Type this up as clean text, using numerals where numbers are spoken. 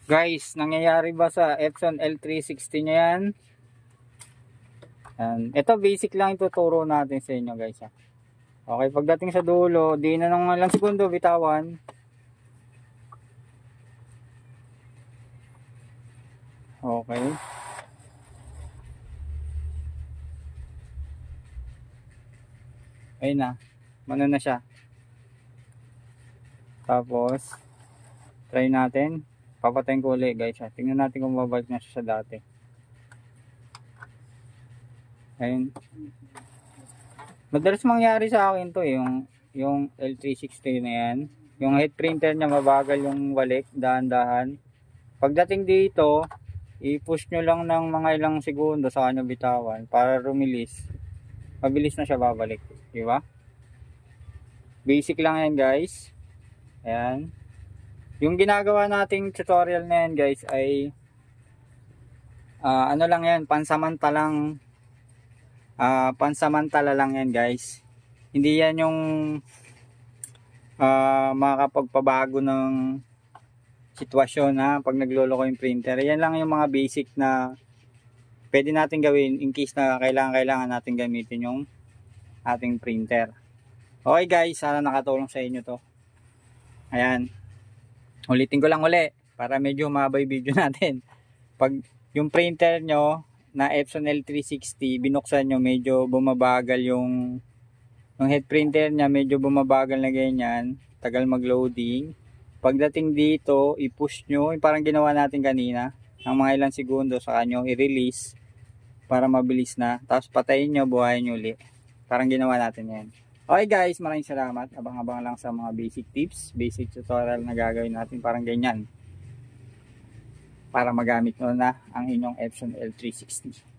Guys, nangyayari ba sa Epson L360 niya yan? Ito basic lang ituturo natin sa inyo guys. Okay, pagdating sa dulo, di na ng ilang segundo bitawan. Okay. Ayun na. Mano na siya. Tapos, try natin. Papatayin ko ulit guys. Tingnan natin kung babalik na siya sa dati. Ayun. Madalas mangyari sa akin to yung L360 na yan. Yung head printer niya mabagal yung balik, dahan-dahan. Pagdating dito, i-push nyo lang ng mga ilang segundo sa kanya bitawan para rumilis. Mabilis na siya babalik. Diba? Basic lang yan guys. Ayan. Yung ginagawa nating tutorial na yan guys ay ano lang yan, pansamantala lang yan guys. Hindi yan yung makakapagpabago ng sitwasyon pag nagloloko yung printer. Yan lang yung mga basic na pwede natin gawin in case na kailangan natin gamitin yung ating printer. Okay guys, sana nakatulong sa inyo to. Ayan. Ulitin ko lang uli para medyo mabay video natin. Pag yung printer nyo na Epson L360 binuksan nyo, medyo bumabagal yung head printer nya, medyo bumabagal na ganyan, tagal mag-loading. Pagdating dito, i-push nyo, yung parang ginawa natin kanina, ng mga ilang segundo sa kanyo, i-release para mabilis na. Tapos patayin nyo, buhayin nyo ulit. Parang ginawa natin yan. Okay guys, maraming salamat. Abang-abang lang sa mga basic tips, basic tutorial na gagawin natin parang ganyan. Para magamit nyo na ang inyong Epson L360.